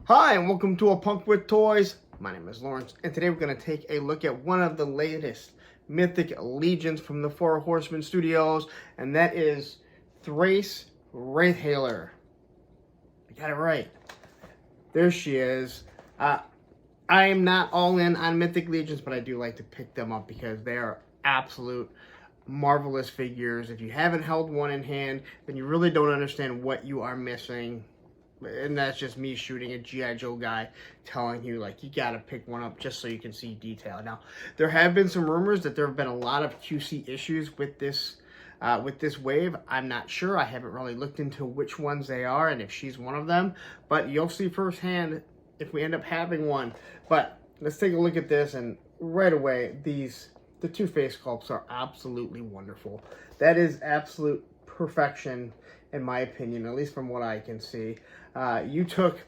Hi, and welcome to A Punk with Toys. My name is Lawrence, and today we're going to take a look at one of the latest Mythic Legions from the Four Horsemen Studios, and that is Thraice Wraithhailer. I got it right. There she is. I am not all in on Mythic Legions, but I do like to pick them up because they are absolute marvelous figures. If you haven't held one in hand, then you really don't understand what you are missing. And that's just me shooting a G.I. Joe guy telling you, like, you got to pick one up just so you can see detail. Now, there have been some rumors that there have been a lot of QC issues with this wave. I'm not sure. I haven't really looked into which ones they are and if she's one of them. But you'll see firsthand if we end up having one. But let's take a look at this. And right away, the two face sculpts are absolutely wonderful. That is absolute perfection, in my opinion, at least from what I can see. You took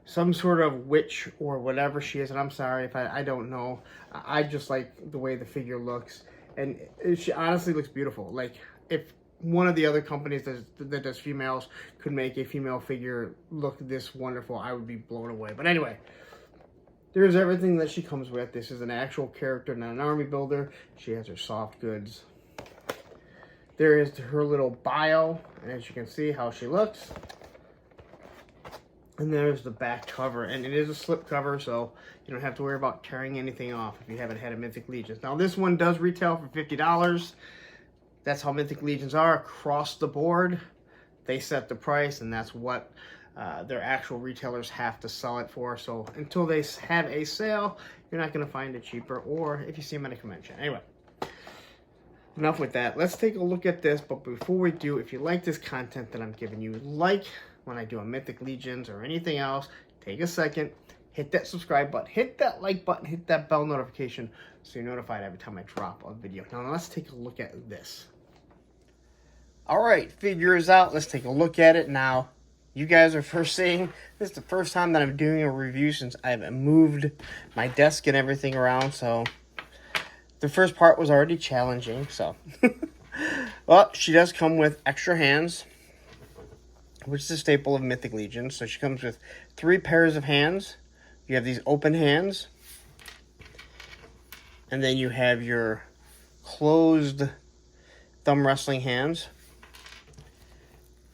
some sort of witch or whatever she is, and I'm sorry if I don't know. I just like the way the figure looks, and she honestly looks beautiful. Like, if one of the other companies that does females could make a female figure look this wonderful, I would be blown away. But anyway, there's everything that she comes with. This is an actual character, not an army builder. She has her soft goods. There is her little bio, and as you can see how she looks. And there's the back cover, and it is a slip cover, so you don't have to worry about tearing anything off if you haven't had a Mythic Legions. Now, this one does retail for $50. That's how Mythic Legions are across the board. They set the price, and that's what their actual retailers have to sell it for. So until they have a sale, you're not going to find it cheaper, or if you see them at a convention. Anyway, enough with that. Let's take a look at this, but before we do, if you like this content that I'm giving you, like when I do a Mythic Legions or anything else, take a second, hit that subscribe button, hit that like button, hit that bell notification so you're notified every time I drop a video. Now let's take a look at this. All right, figure is out. Let's take a look at it now. You guys are first seeing, this is the first time that I'm doing a review since I've moved my desk and everything around, so the first part was already challenging, so. Well, she does come with extra hands, which is a staple of Mythic Legions. So she comes with 3 pairs of hands. You have these open hands. And then you have your closed thumb wrestling hands.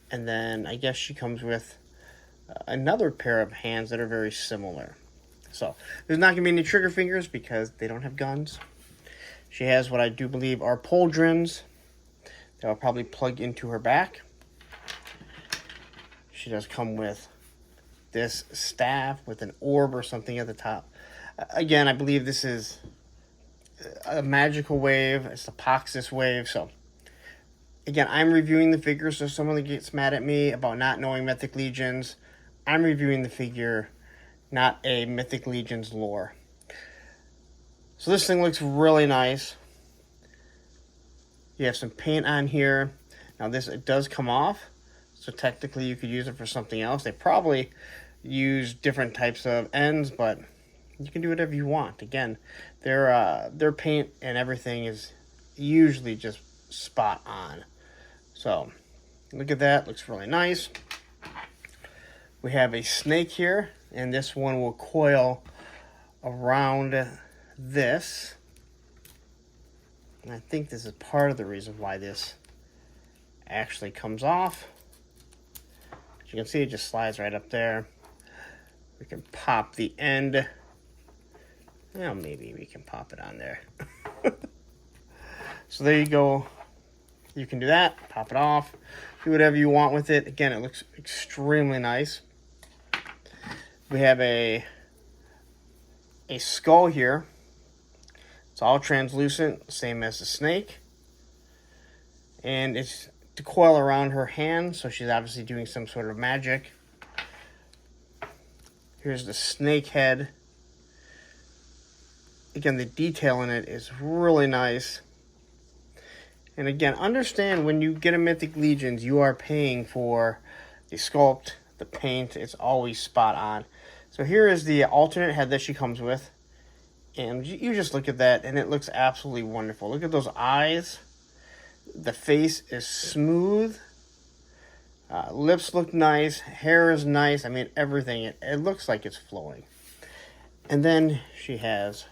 And then I guess she comes with another pair of hands that are very similar. So there's not going to be any trigger fingers because they don't have guns. She has what I do believe are pauldrons that will probably plug into her back. She does come with this staff with an orb or something at the top. Again, I believe this is a magical wave. It's the Poxus wave. So, again, I'm reviewing the figure, so if someone gets mad at me about not knowing Mythic Legions, I'm reviewing the figure, not a Mythic Legions lore. So this thing looks really nice. You have some paint on here. Now this, it does come off. So technically you could use it for something else. They probably use different types of ends, but you can do whatever you want. Again, their paint and everything is usually just spot on. So look at that, looks really nice. We have a snake here, and this one will coil around this. And I think this is part of the reason why this actually comes off. You can see it just slides right up there. We can pop the end. Well, maybe we can pop it on there. So there you go. You can do that. Pop it off. Do whatever you want with it. Again, it looks extremely nice. We have a skull here. It's all translucent, same as the snake. And it's to coil around her hand, so she's obviously doing some sort of magic. Here's the snake head. Again, the detail in it is really nice. And again, understand when you get a Mythic Legions, you are paying for the sculpt, the paint. It's always spot on. So here is the alternate head that she comes with. And you just look at that, and it looks absolutely wonderful. Look at those eyes. The face is smooth. Lips look nice. Hair is nice. I mean, everything. It looks like it's flowing. And then she has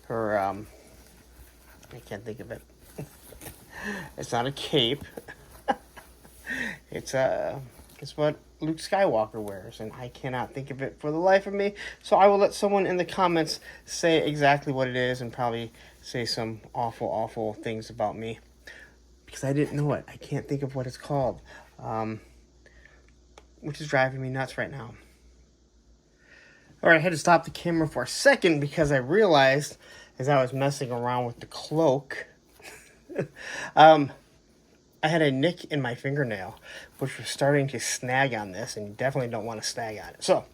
her, I can't think of it. It's not a cape. It's what Luke Skywalker wears, and I cannot think of it for the life of me. So I will let someone in the comments say exactly what it is and probably say some awful, awful things about me, because I didn't know it. I can't think of what it's called, which is driving me nuts right now. All right, I had to stop the camera for a second because I realized as I was messing around with the cloak, I had a nick in my fingernail, which was starting to snag on this, and you definitely don't want to snag on it. So,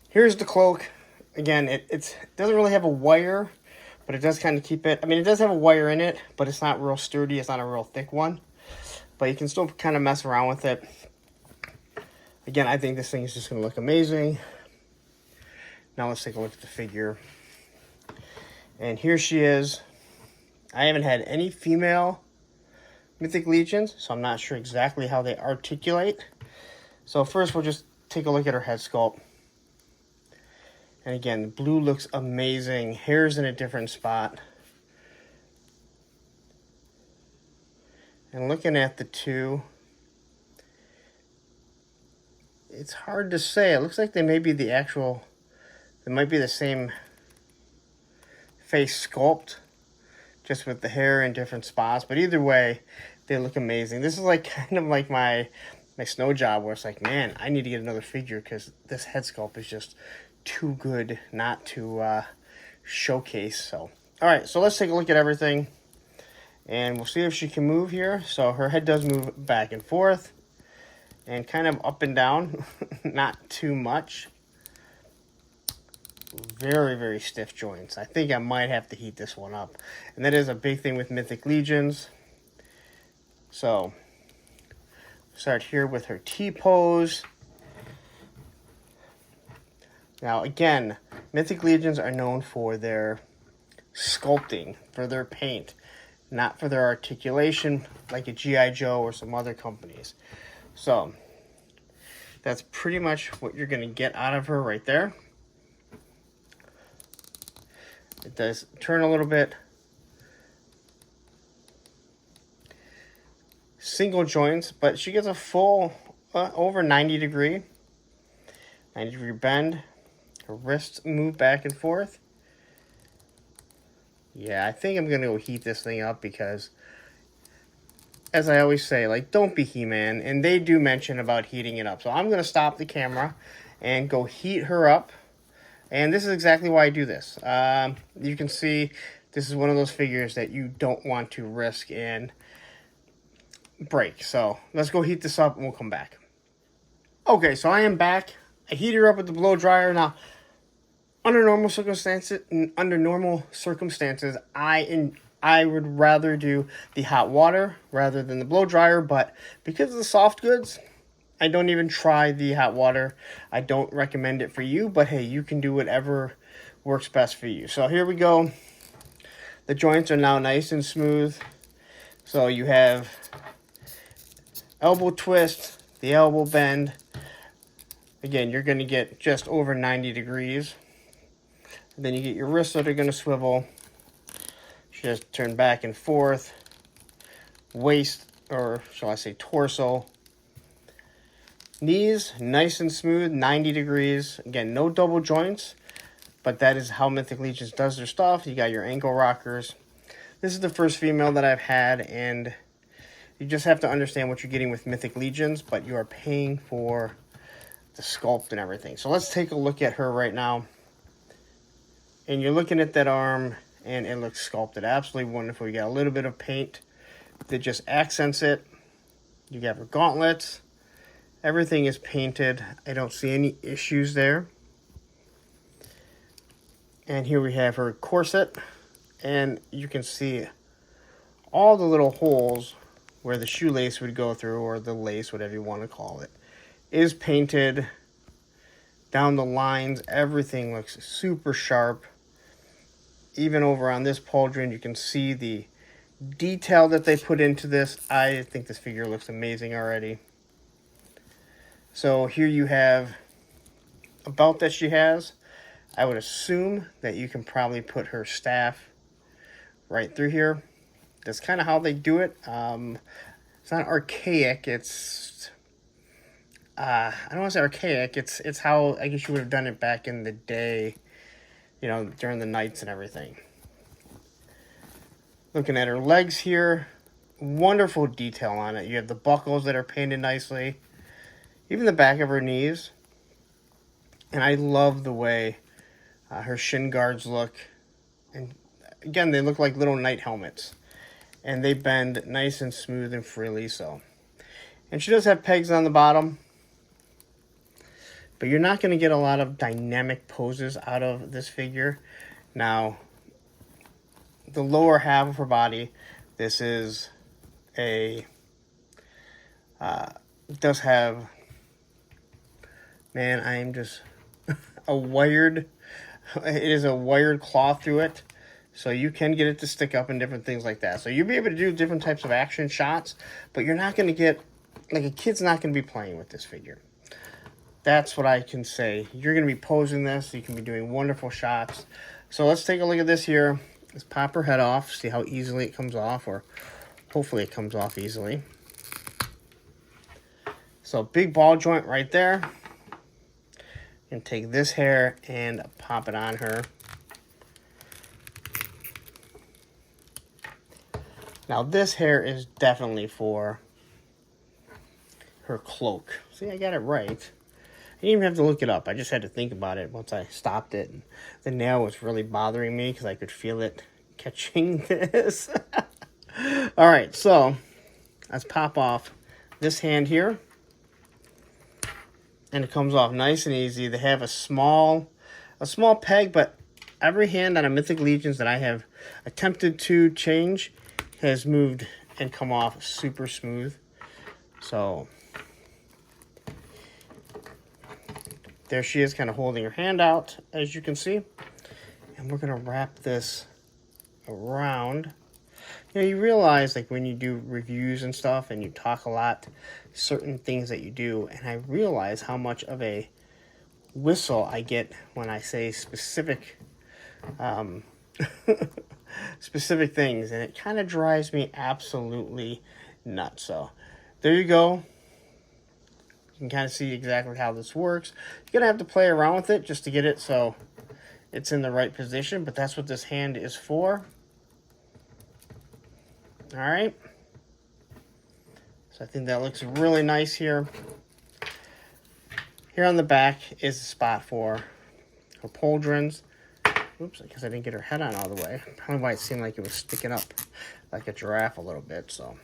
here's the cloak. Again, it doesn't really have a wire, but it does kind of keep it. I mean, it does have a wire in it, but it's not real sturdy. It's not a real thick one. But you can still kind of mess around with it. Again, I think this thing is just going to look amazing. Now let's take a look at the figure. And here she is. I haven't had any female Mythic Legions, so I'm not sure exactly how they articulate. So first we'll just take a look at her head sculpt. And again, the blue looks amazing. Hair's in a different spot. And looking at the two, it's hard to say. It looks like they may be the actual, they might be the same face sculpt, just with the hair in different spots. But either way, they look amazing. This is like kind of like my snow job, where it's like, man, I need to get another figure because this head sculpt is just too good not to showcase. So, all right, so let's take a look at everything, and we'll see if she can move here. So her head does move back and forth, and kind of up and down, not too much. Very, very stiff joints. I think I might have to heat this one up. And that is a big thing with Mythic Legions. So, start here with her T-pose. Now, again, Mythic Legions are known for their sculpting, for their paint, not for their articulation like a G.I. Joe or some other companies. So, that's pretty much what you're going to get out of her right there. It does turn a little bit. Single joints, but she gets a full over 90 degree bend. Her wrists move back and forth. Yeah, I think I'm going to go heat this thing up because, as I always say, like, don't be He-Man. And they do mention about heating it up. So I'm going to stop the camera and go heat her up. And this is exactly why I do this. You can see this is one of those figures that you don't want to risk and break. So let's go heat this up and we'll come back. Okay, so I am back. I heated her up with the blow dryer. Now, under normal circumstances, I would rather do the hot water rather than the blow dryer. But because of the soft goods, I don't even try the hot water. I don't recommend it for you, but hey, you can do whatever works best for you. So here we go. The joints are now nice and smooth. So you have elbow twist, the elbow bend. Again, you're going to get just over 90 degrees. And then you get your wrists that are going to swivel. Just turn back and forth. Waist, or shall I say torso. Knees, nice and smooth, 90 degrees. Again, no double joints, but that is how Mythic Legions does their stuff. You got your ankle rockers. This is the first female that I've had, and you just have to understand what you're getting with Mythic Legions, but you are paying for the sculpt and everything. So let's take a look at her right now. And you're looking at that arm, and it looks sculpted absolutely wonderful. You got a little bit of paint that just accents it. You got her gauntlets. Everything is painted. I don't see any issues there. And here we have her corset. And you can see all the little holes where the shoelace would go through, or the lace, whatever you want to call it, is painted. Down the lines, everything looks super sharp. Even over on this pauldron, you can see the detail that they put into this. I think this figure looks amazing already. So here you have a belt that she has. I would assume that you can probably put her staff right through here. That's kind of how they do it. It's not archaic. It's I don't want to say archaic. It's how I guess you would have done it back in the day, you know, during the knights and everything. Looking at her legs here, wonderful detail on it. You have the buckles that are painted nicely, even the back of her knees. And I love the way her shin guards look. And again, they look like little knight helmets. And they bend nice and smooth and freely so. And she does have pegs on the bottom. But you're not going to get a lot of dynamic poses out of this figure. Now, the lower half of her body, this is a, does have, man, I am just a wired, it is a wired claw through it. So you can get it to stick up and different things like that. So you'll be able to do different types of action shots, but you're not going to get, like a kid's not going to be playing with this figure. That's what I can say. You're going to be posing this. You can be doing wonderful shots. So let's take a look at this here. Let's pop her head off, see how easily it comes off, or hopefully it comes off easily. So big ball joint right there. And take this hair and pop it on her. Now this hair is definitely for her cloak. See, I got it right. I didn't even have to look it up. I just had to think about it once I stopped it. And the nail was really bothering me because I could feel it catching this. All right, so let's pop off this hand here. And it comes off nice and easy. They have a small peg, but every hand on a Mythic Legions that I have attempted to change has moved and come off super smooth. So there she is, kind of holding her hand out, as you can see. And we're going to wrap this around. You know, you realize, like, when you do reviews and stuff and you talk a lot, certain things that you do, and I realize how much of a whistle I get when I say specific specific things, and it kind of drives me absolutely nuts. So there you go. You can kind of see exactly how this works. You're going to have to play around with it just to get it so it's in the right position, but that's what this hand is for. All right. So I think that looks really nice here. Here on the back is the spot for her pauldrons. Oops, I guess I didn't get her head on all the way. Probably why it seemed like it was sticking up like a giraffe a little bit, so.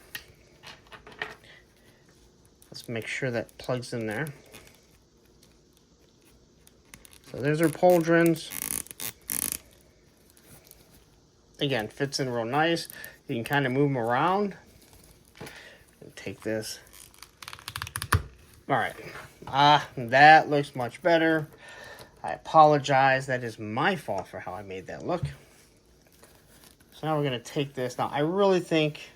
Let's make sure that plugs in there. So there's her pauldrons. Again, fits in real nice. You can kind of move them around. And take this. All right. That looks much better. I apologize. That is my fault for how I made that look. So now we're going to take this. Now, I really think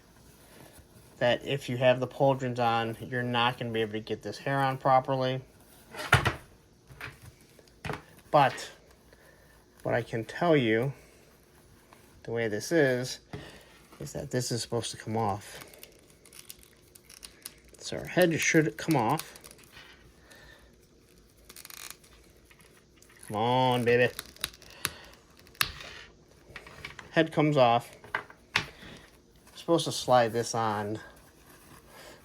that if you have the pauldrons on, you're not going to be able to get this hair on properly. But what I can tell you, the way this is that this is supposed to come off. So our head should come off. Come on, baby. Head comes off. I'm supposed to slide this on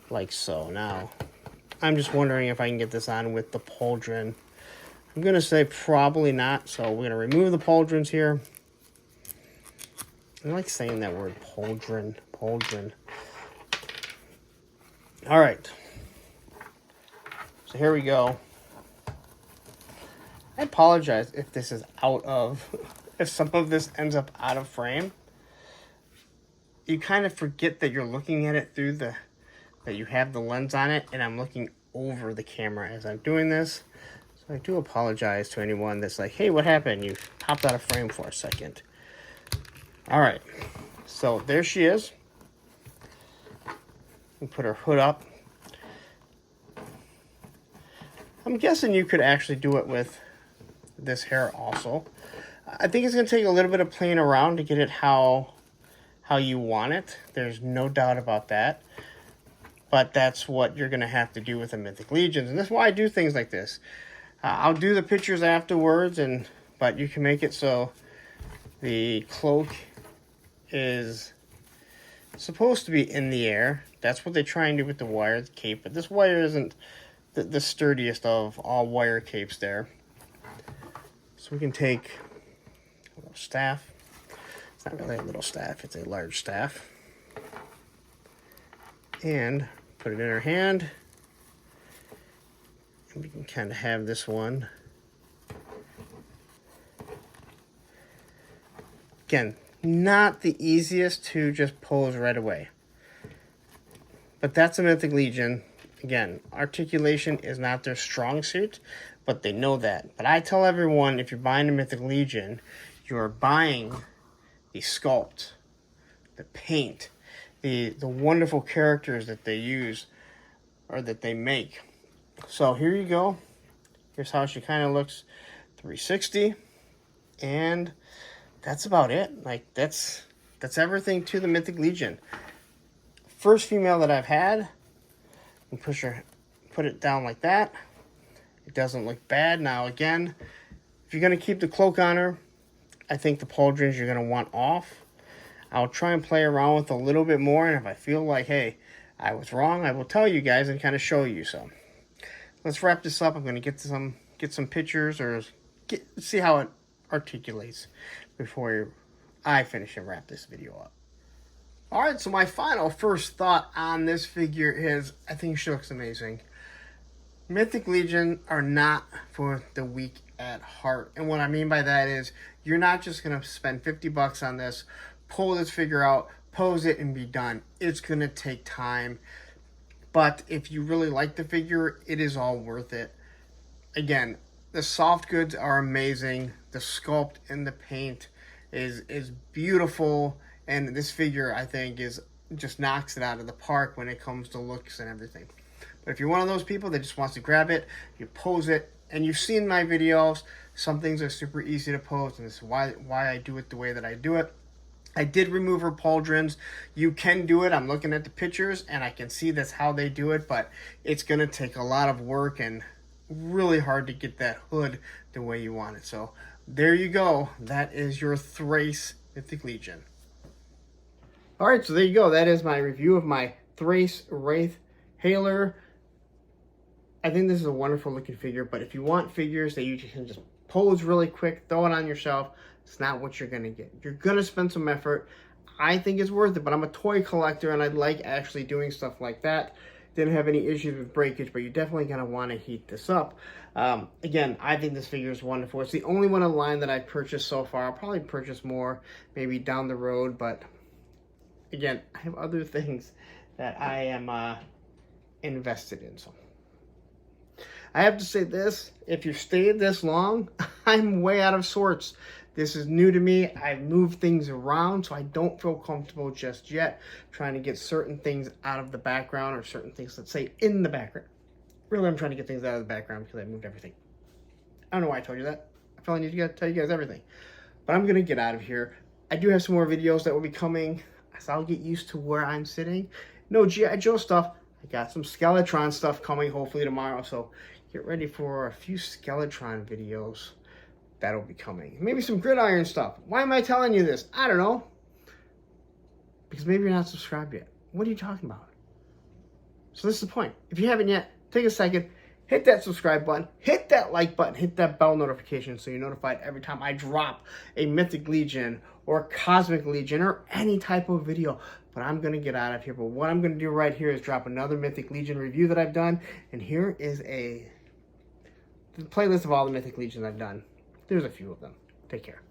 like so. Now, I'm just wondering if I can get this on with the pauldron. I'm going to say probably not, so we're going to remove the pauldrons here. I like saying that word, pauldron. All right. So here we go. I apologize if this is if some of this ends up out of frame. You kind of forget that you're looking at it through that you have the lens on it, and I'm looking over the camera as I'm doing this. So I do apologize to anyone that's like, hey, what happened? You popped out of frame for a second. All right, so there she is. and put her hood up. I'm guessing you could actually do it with this hair also. I think it's going to take a little bit of playing around to get it how you want it. There's no doubt about that. But that's what you're going to have to do with the Mythic Legions. And that's why I do things like this. I'll do the pictures afterwards, but you can make it so the cloak is supposed to be in the air. That's what they try and do with the wire, the cape. But this wire isn't the sturdiest of all wire capes there. So we can take a little staff. It's not really a little staff, it's a large staff. And put it in our hand. And we can kind of have this one. Again, not the easiest to just pose right away. But that's a Mythic Legion. Again, articulation is not their strong suit, but they know that. But I tell everyone, if you're buying a Mythic Legion, you're buying the sculpt, the paint, the wonderful characters that they use or that they make. So here you go. Here's how she kind of looks 360. And that's about it. Like, that's everything to the Mythic Legion. First female that I've had. And put it down like that. It doesn't look bad. Now again, if you're going to keep the cloak on her, I think the pauldrons you're going to want off. I'll try and play around with a little bit more, and if I feel like, hey, I was wrong, I will tell you guys and kind of show you. So let's wrap this up. I'm going to get some pictures or see how it articulates before I finish and wrap this video up. Alright, so my first thought on this figure is, I think she looks amazing. Mythic Legion are not for the weak at heart. And what I mean by that is, you're not just going to spend 50 bucks on this, pull this figure out, pose it, and be done. It's going to take time. But if you really like the figure, it is all worth it. Again, the soft goods are amazing. The sculpt and the paint is beautiful. And this figure, I think, just knocks it out of the park when it comes to looks and everything. But if you're one of those people that just wants to grab it, you pose it, and you've seen my videos, some things are super easy to pose, and this is why I do it the way that I do it. I did remove her pauldrons. You can do it. I'm looking at the pictures, and I can see that's how they do it, but it's going to take a lot of work and really hard to get that hood the way you want it. So there you go. That is your Thraice Mythic Legion. Alright, so there you go. That is my review of my Thraice Wraithhailer. I think this is a wonderful looking figure, but if you want figures that you can just pose really quick, throw it on your shelf, it's not what you're going to get. You're going to spend some effort. I think it's worth it, but I'm a toy collector and I like actually doing stuff like that. Didn't have any issues with breakage, but you're definitely going to want to heat this up. Again, I think this figure is wonderful. It's the only one in line that I've purchased so far. I'll probably purchase more maybe down the road, but again, I have other things that I am invested in. So I have to say this, if you've stayed this long, I'm way out of sorts. This is new to me. I've moved things around, so I don't feel comfortable just yet trying to get certain things out of the background or certain things, let's say, in the background. Really, I'm trying to get things out of the background because I moved everything. I don't know why I told you that. I feel I need to tell you guys everything. But I'm going to get out of here. I do have some more videos that will be coming, so I'll get used to where I'm sitting. No G.I. Joe stuff. I got some Skeletron stuff coming hopefully tomorrow, so get ready for a few Skeletron videos that'll be coming. Maybe some Gridiron stuff. Why am I telling you this? I don't know. Because maybe you're not subscribed yet. What are you talking about? So this is the point. If you haven't yet, take a second, hit that subscribe button, hit that like button, hit that bell notification so you're notified every time I drop a Mythic Legion or Cosmic Legion or any type of video. But I'm going to get out of here. But what I'm going to do right here is drop another Mythic Legion review that I've done. And here is the playlist of all the Mythic Legions I've done. There's a few of them. Take care.